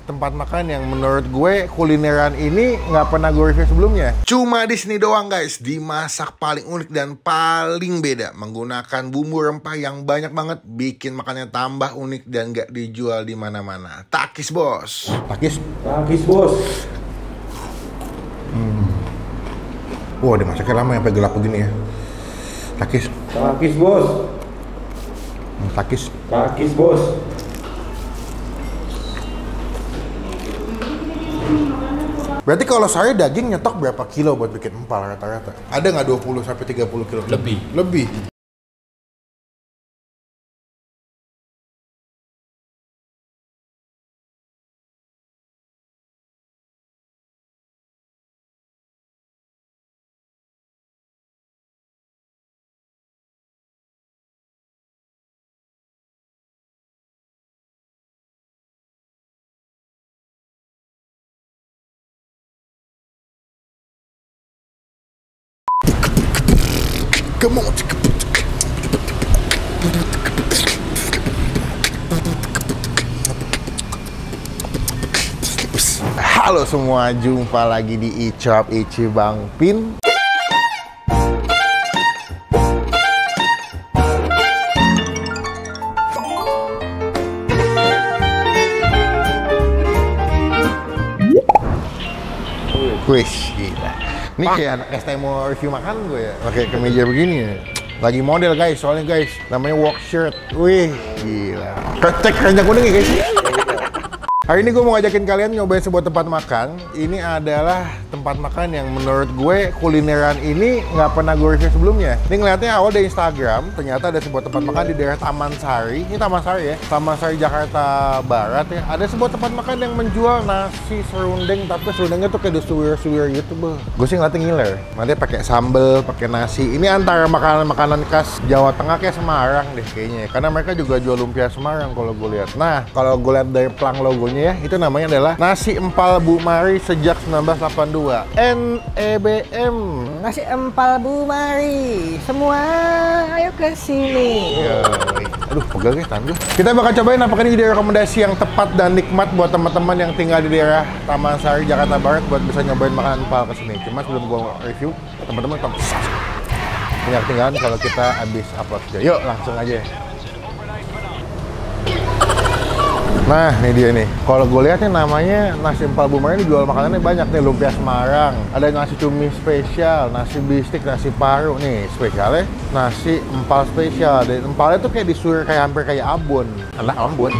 tempat makan yang menurut gue kulineran ini nggak pernah gue review sebelumnya. Cuma di sini doang guys, dimasak paling unik dan paling beda, menggunakan bumbu rempah yang banyak banget, bikin makannya tambah unik dan nggak dijual di mana-mana. Takis bos. Takis bos. Wah, dimasaknya lama sampai gelap begini ya. Takis bos. Takis bos. Berarti kalau saya daging nyetok berapa kilo buat bikin empal rata-rata? Ada nggak 20 sampai 30 kilo? Lebih. Halo semua, jumpa lagi di Icap Ici Bang Pin. Wih, gila. Ini kayak anak ST mau review makan gue ya, pakai kemeja begini ya. Lagi model guys, soalnya guys, namanya work shirt. Wih, gila. Cek keranjang kuning ya guys. Hari ini gue mau ngajakin kalian nyobain sebuah tempat makan. Ini adalah tempat makan yang menurut gue kulineran ini nggak pernah gue review sebelumnya. Ini ngeliatnya awal dari Instagram, ternyata ada sebuah tempat makan di daerah Taman Sari. Ini Taman Sari ya, Taman Sari Jakarta Barat ya. Ada sebuah tempat makan yang menjual nasi serundeng, tapi serundengnya tuh kayak suwir-suwir gitu beuh. Gue sih ngeliatnya ngiler. Nanti pakai sambel, pakai nasi. Ini antara makanan-makanan khas Jawa Tengah kayak Semarang deh kayaknya. Karena mereka juga jual lumpia Semarang kalau gue lihat. Nah, kalau gue lihat dari pelang logonya ya, itu namanya adalah nasi empal Bu Mari sejak 1982. NEBM. Nasi empal Bu Mari. Semua ayo ke sini. Aduh, pegal ya tangan gue. Kita bakal cobain apakah ini jadi rekomendasi yang tepat dan nikmat buat teman-teman yang tinggal di daerah Taman Sari Jakarta Barat buat bisa nyobain makanan empal ke sini. Cuma sebelum gue review, teman-teman tetap jangan ketinggalan kalau kita habis upload video. Yuk, langsung aja. Nah, ini dia nih. Kalau gue lihat nih namanya nasi empal Bu Mari, ini jual makanannya banyak nih. Lumpia Semarang, ada nasi cumi spesial, nasi bistik, nasi paru nih spesialnya, nasi empal spesial. Dan empalnya tuh kayak disuir kayak hampir kayak abon. Anak ambon?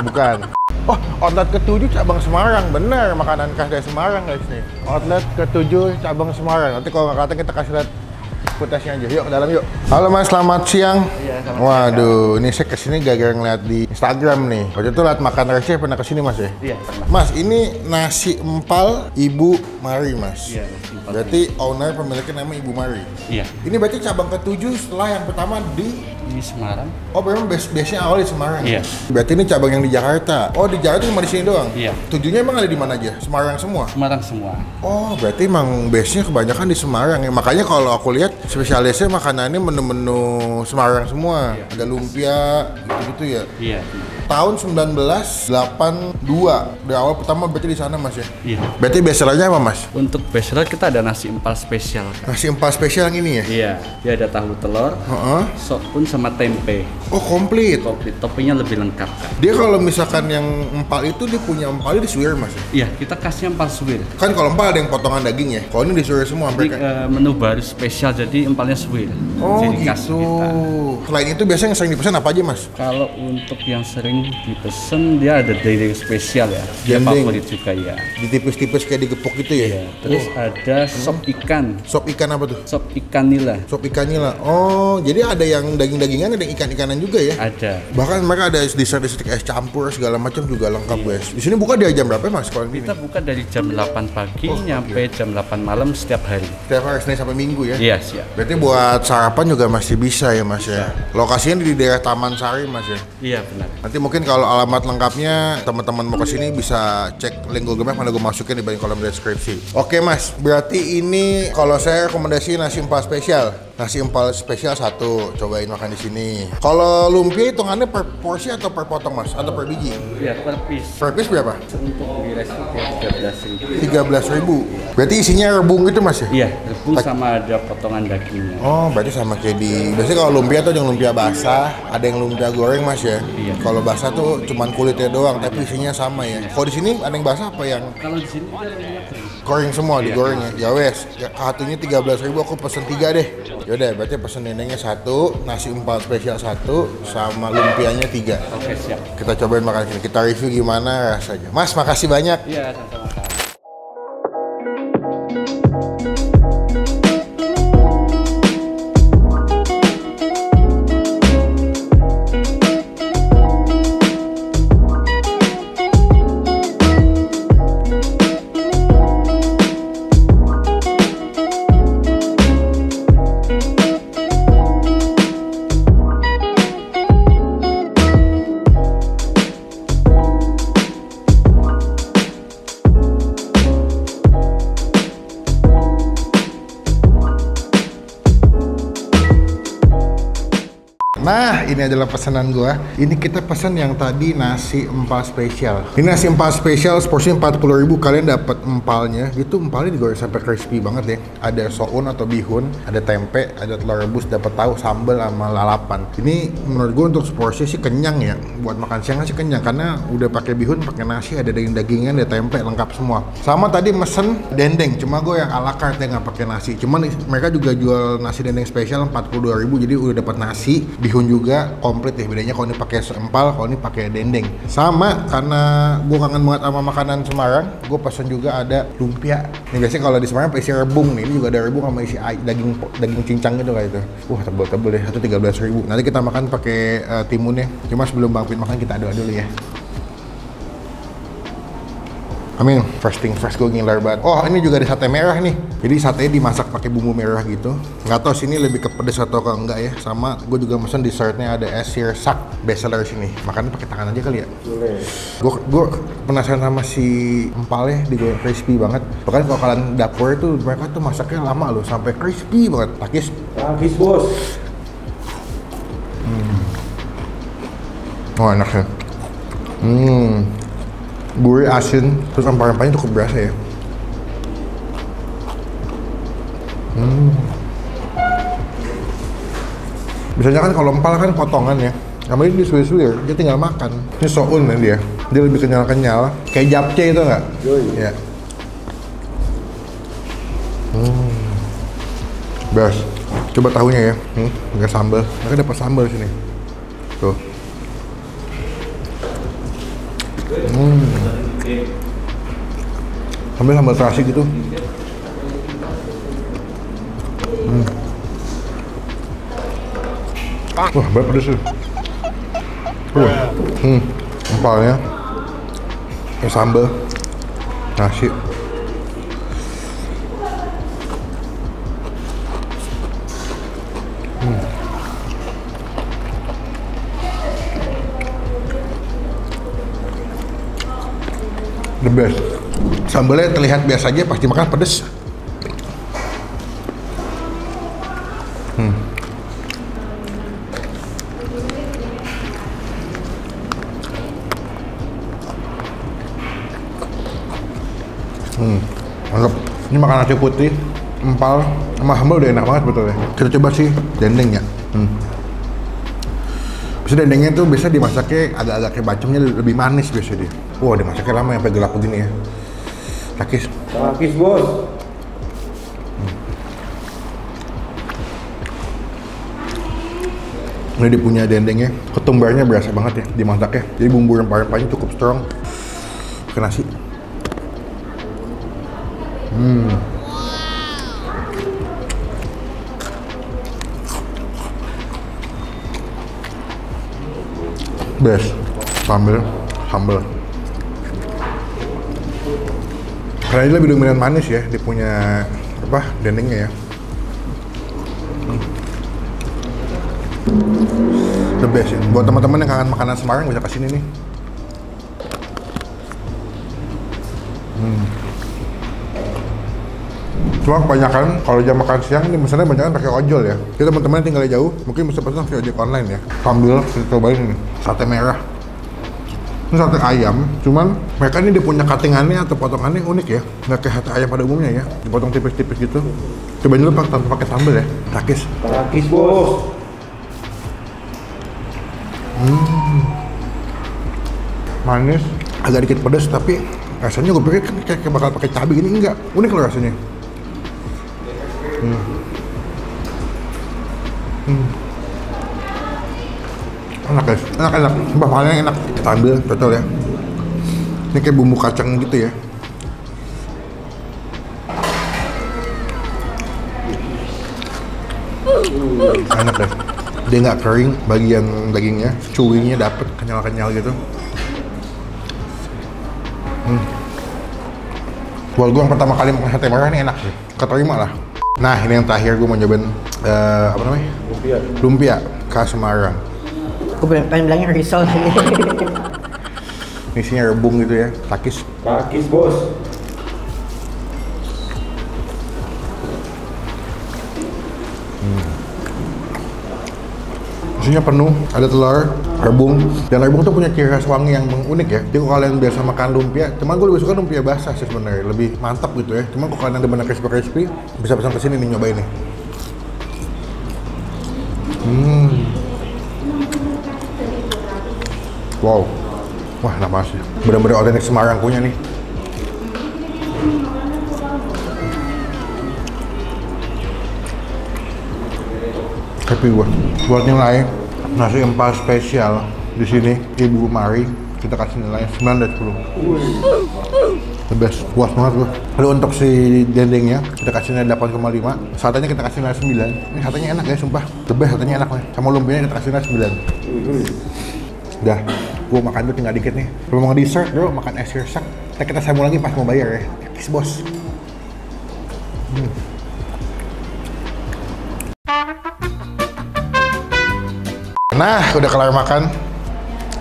Bukan. Oh, outlet ke-7 cabang Semarang. Bener, makanan khas dari Semarang guys nih. Outlet ke-7 cabang Semarang. Nanti kalau nggak kata kita kasih lihat footage-nya aja. Yuk, ke dalam yuk. Halo Mas, selamat siang. Iya, selamat Waduh, ini saya kesini gara-gara ngeliat di Instagram nih. Waktu itu liat makan receh pernah kesini Mas ya? Iya, Mas, ini nasi empal Ibu Mari Mas. Iya, nasi empal. Berarti owner pemiliknya nama Ibu Mari. Iya. Ini berarti cabang ke-7 setelah yang pertama di Semarang. Oh, memang base-nya awal di Semarang. Iya. Berarti ini cabang yang di Jakarta. Oh, di Jakarta cuma di sini doang. Iya. Tujuhnya emang ada di mana aja? Semarang semua. Semarang semua. Oh, berarti emang base-nya kebanyakan di Semarang ya. Makanya kalau aku lihat spesialisnya makanannya menu-menu Semarang semua. Iya. Ada lumpia gitu-gitu ya. Iya. Tahun 1982. Dari awal pertama berarti di sana Mas ya. Iya. Berarti bestsellernya apa Mas? Untuk bestseller kita ada nasi empal spesial. Nasi empal spesial yang ini ya? Iya. Dia ada tahu telur, sop pun sama tempe. Oh, komplit. Toppingnya lebih lengkap kan. Dia kalau misalkan yang empal itu dia punya empalnya disuir Mas ya? Iya, kita kasih empal suwir. Kan kalau empal ada yang potongan daging ya. Kalau ini disuir semua Jadi mereka. menu baru spesial, jadi empalnya suwir. Oh Ciri khas gitu. kita. Selain itu biasanya yang sering dipesan apa aja Mas? Kalau untuk yang sering dipesen, dia ada dendeng spesial ya. Dia Dendeng. favorit juga ya. Di tipis-tipis kayak digepok gitu ya? Iya. Terus ada sop ikan. Sop ikan apa tuh? Sop ikan nila. Sop ikannya lah. Oh, jadi ada yang daging-dagingan, ada yang ikan-ikanan juga ya? Ada. Bahkan mereka ada dessert-dessert es campur segala macam juga lengkap guys. Di sini buka dari jam berapa Mas kalau ini? Kita buka dari jam 8 pagi nyampe jam 8 malam setiap hari. Setiap hari Senin sampai Minggu ya? Iya, siap. Berarti buat sarapan juga masih bisa ya Mas ya? Lokasinya di daerah Taman Sari Mas ya? Iya, benar. Nanti mungkin kalau alamat lengkapnya teman-teman mau kesini bisa cek link Google Maps, mana gue masukin di bagian kolom deskripsi. Oke Mas, berarti ini kalau saya rekomendasi nasi empal spesial. Nasi empal spesial 1, cobain makan di sini. Kalau lumpia hitungannya per porsi atau per potong mas? Atau per biji? Iya, per piece. Per piece berapa? Untuk di resto kayak 13.000. 13.000. Berarti isinya rebung gitu mas ya? Iya, rebung sama ada potongan dagingnya. Oh, berarti sama kayak di... Biasanya kalau lumpia tuh yang lumpia basah, ada yang lumpia goreng mas ya? Iya. Kalau basah tuh cuman kulitnya doang, tapi isinya sama ya? Kalau di sini ada yang basah apa yang... Kalau di sini ada minyak Goreng semua, digoreng ya? Ya wes, satunya 13.000, aku pesen 3 deh. Yaudah, berarti pesen dendengnya 1, nasi empal spesial 1, sama lumpianya 3. Oke, siap. Kita cobain makan sini, kita review gimana rasanya. Mas, makasih banyak. Iya, sama-sama. Nah, ini adalah pesanan gua. Ini kita pesan yang tadi nasi empal spesial. Ini nasi empal spesial, porsinya 40.000. Kalian dapat empalnya. Itu empalnya digoreng sampai crispy banget ya. Ada soun atau bihun, ada tempe, ada telur rebus, dapat tahu, sambal sama lalapan. Ini menurut gua untuk seporsi sih kenyang ya. Buat makan siang sih kenyang karena udah pakai bihun, pakai nasi, ada daging-dagingan, ada tempe, lengkap semua. Sama tadi mesen dendeng, cuma gua yang ala carte nggak pakai nasi. Cuman mereka juga jual nasi dendeng spesial 42.000, jadi udah dapat nasi, bihun juga komplit ya. Bedanya kalau ini pakai empal, kalau ini pakai dendeng. Sama karena gue kangen banget sama makanan Semarang, gue pesen juga ada lumpia. Ini biasanya kalau di Semarang isi rebung nih, ini juga ada rebung sama isi daging cincang gitu kayak itu. Wah, tebel-tebel ya, itu 13.000. Nanti kita makan pakai timunnya. Cuma sebelum Bang Pit makan kita doa dulu ya. Amin. First thing first, gue ngiler banget. Oh, ini juga ada sate merah nih. Jadi satenya dimasak pakai bumbu merah gitu. Nggak tahu sini lebih ke pedes atau ke enggak ya. Sama gue juga mesen dessertnya ada es sirsak best seller sini. Makannya pakai tangan aja kali ya. Boleh. Gue penasaran sama si empalnya, digoreng crispy banget. Bahkan kalau kalian dapur itu mereka tuh masaknya lama loh, sampai crispy banget. Takis. Takis bos. Oh, enak ya. Gurih, asin, terus rempah-rempahnya cukup berasa ya. Biasanya kan kalau empal kan potongan ya. Sama ini disuir-suir, dia tinggal makan. Ini soun ya dia lebih kenyal-kenyal. Kayak japchae itu nggak? Iya. Best. Coba tahunya ya. Pakai sambal. Mereka dapat sambal sini. Tuh. Sambil sambal terasi gitu. Wah, banget pedes tuh. Empalnya, sambal, nasi. The best. Sambalnya terlihat biasa aja, pas dimakan pedes. Mantap. Ini makan nasi putih, empal, sama sambal udah enak banget sebetulnya. Kita coba sih dendengnya. Biasanya dendengnya tuh biasa dimasaknya agak-agak kayak bacemnya lebih manis biasa dia. Wah, dimasaknya lama sampai gelap begini ya. Takis. Takis bos. Ini dia punya dendengnya, ketumbarnya berasa banget ya dimasaknya. Jadi bumbu rempah-rempahnya cukup strong. Pakai nasi. Best. Sambal. Karena ini lebih dominan manis ya, dia punya apa dendengnya ya. The best ya. Buat teman-teman yang kangen makanan Semarang bisa kesini nih. Cuma kebanyakan kalau jam makan siang ini misalnya kebanyakan pakai ojol ya. Kita teman-teman tinggal jauh, mungkin bisa pesan via ojek online ya. Sambil kita cobain ini, sate merah. Ini sate ayam, cuman mereka ini dia punya cuttingannya atau potongannya unik ya. Nggak kayak sate ayam pada umumnya ya, dipotong tipis-tipis gitu. Cobain dulu Pak, tanpa pakai sambal ya. Takis. Takis bos. Manis, agak dikit pedas tapi rasanya gue pikir kayak bakal pakai cabai, ini enggak. Unik loh rasanya. Enak guys, enak. Sumpah enak. Kita ambil, betul ya. Ini kayak bumbu kacang gitu ya. Enak guys. Dia nggak kering, bagian dagingnya, chewy-nya dapet, kenyal-kenyal gitu. Buat gue yang pertama kali makan sate merah ini enak sih, keterima lah. Nah ini yang terakhir gue mau nyobain apa namanya? Lumpia khas Semarang. Gue pengen bilangnya risol sih. Isinya rebung gitu ya, takis. Takis bos. Isinya penuh, ada telur, rebung, dan rebung tuh punya ciri khas wangi yang unik ya. Jadi kalau kalian biasa makan lumpia, cuman gue lebih suka lumpia basah sih sebenarnya, lebih mantap gitu ya. Cuman kalau kalian ada benar crispy, bisa pesan kesini nih nyobain nih. Wow, wah enak banget sih. Bener-bener otentik Semarang punya nih. Happy gue. Buat nilai nasi empal spesial di sini Ibu Mari, kita kasih nilai 9 dari 10. The best, puas banget gue. Lalu untuk si dendengnya kita kasih nilai 8,5. Satenya kita kasih nilai 9. Ini satenya enak ya, sumpah. The best, satenya enak nih. Sama lumpianya kita kasih nilai 9. Dah, gue makan tuh tinggal dikit nih. Kalau mau dessert bro, makan es sirsak. Kita sambung lagi pas mau bayar ya. Kis bos. Nah, udah kelar makan.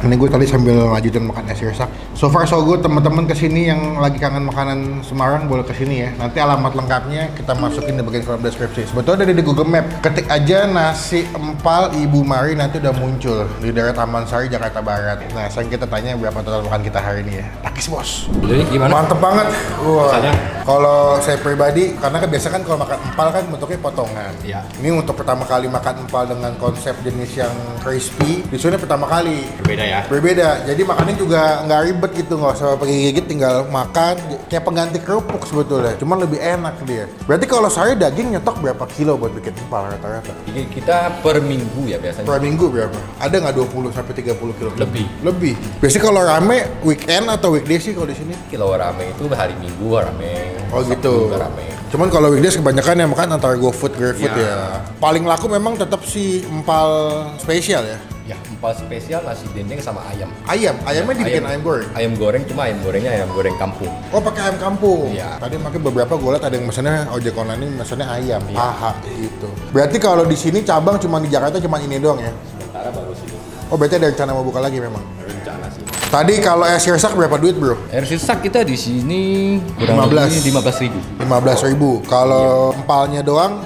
Ini gue tadi sambil lanjutin makan es sirsak. So far so good, teman-teman kesini yang lagi kangen makanan Semarang boleh kesini ya. Nanti alamat lengkapnya kita masukin di bagian kolom deskripsi. Sebetulnya ada di Google Map. Ketik aja nasi empal Ibu Mari, nanti udah muncul di daerah Taman Sari, Jakarta Barat. Nah, sekarang kita tanya berapa total makan kita hari ini ya. Takis bos. Jadi gimana? Mantep banget. Wah. Rasanya? Kalau saya pribadi, karena kan biasa kan kalau makan empal kan bentuknya potongan. Iya. Ini untuk pertama kali makan empal dengan konsep jenis yang crispy. Di sini pertama kali. Berbeda ya? Berbeda, jadi makannya juga nggak ribet gitu, nggak usah pakai gigit, tinggal makan kayak pengganti kerupuk sebetulnya, cuman lebih enak dia. Berarti kalau saya daging nyetok berapa kilo buat bikin empal rata-rata? Jadi kita per minggu ya biasanya. Per minggu berapa? Ada nggak 20 sampai 30 kilo? Lebih. Biasanya kalau rame weekend atau weekday sih kalau di sini? Kilo rame itu hari Minggu rame. Oh Sabtu gitu. juga rame. Cuman kalau weekdays kebanyakan yang makan antara GoFood, GrabFood Ya. ya. Paling laku memang tetap si empal spesial ya. Ya, empal spesial nasi dendeng sama ayam. Ayamnya dibikin ayam goreng. Ayam goreng, cuma ayam gorengnya ayam goreng kampung. Oh pakai ayam kampung. Iya. Tadi makin beberapa gue liat ada yang mesennya ojek online ini mesennya ayam, paha gitu. Berarti kalau di sini cabang cuma di Jakarta cuma ini doang ya? Sementara baru sini. Oh berarti ada rencana mau buka lagi memang? Rencana sih. Tadi kalau es sirsak berapa duit bro? Air sirsak kita di sini 15. 15.000. 15.000. Kalau empalnya doang,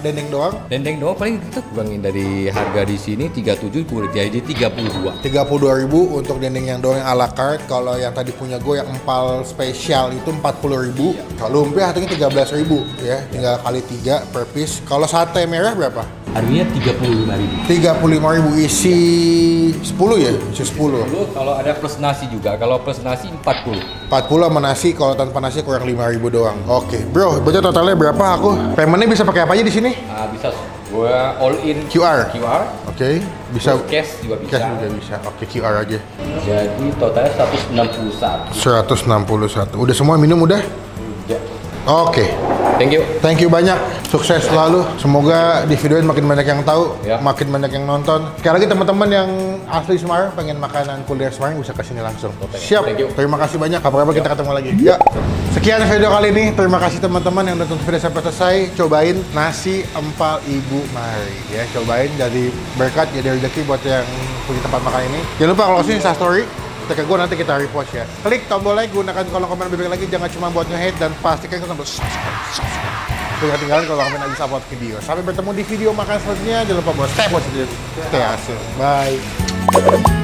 dendeng doang? Dendeng doang paling kita kurangin dari harga di sini 37 jadi 32. 32.000 untuk dendeng yang doang yang ala carte. Kalau yang tadi punya gue yang empal spesial itu 40.000. Kalau lumpia harganya 13.000 ya, tinggal kali 3 per piece. Kalau sate merah berapa? Harganya 35.000. 35.000 isi 10 ya? Isi 10. Kalau ada plus nasi juga, kalau plus nasi 40. 40 sama nasi, kalau tanpa nasi kurang 5.000 doang. Oke, bro, berarti totalnya berapa aku? Paymentnya bisa pakai apa aja di sini? Bisa gua all in QR. Oke, bisa. Cash juga bisa. Cash juga bisa. Oke, QR aja. Jadi totalnya 161. 161. Udah semua minum udah? Ya. Oke. Thank you. Thank you banyak. Sukses selalu. Semoga di video ini makin banyak yang tahu, Ya. makin banyak yang nonton. Sekali lagi teman-teman yang asli Semarang pengen makanan kuliner Semarang bisa kesini langsung. Siap. Thank you. Terima kasih banyak. Kapan-kapan kita ketemu lagi. Ya. Sekian video kali ini. Terima kasih teman-teman yang nonton video sampai selesai. Cobain nasi empal Ibu Mari ya. Cobain, jadi berkat, jadi rezeki buat yang punya tempat makan ini. Jangan lupa kalau sini Instastory tag gue, nanti kita repost ya. Klik tombol like, gunakan kolom komen lebih baik lagi, jangan cuma buat nge-hate, dan pastikan tombol subscribe. Jangan tinggalin kalau komen lagi upload video. Sampai bertemu di video makan selanjutnya. Jangan lupa buat stay positif, stay asik. Bye.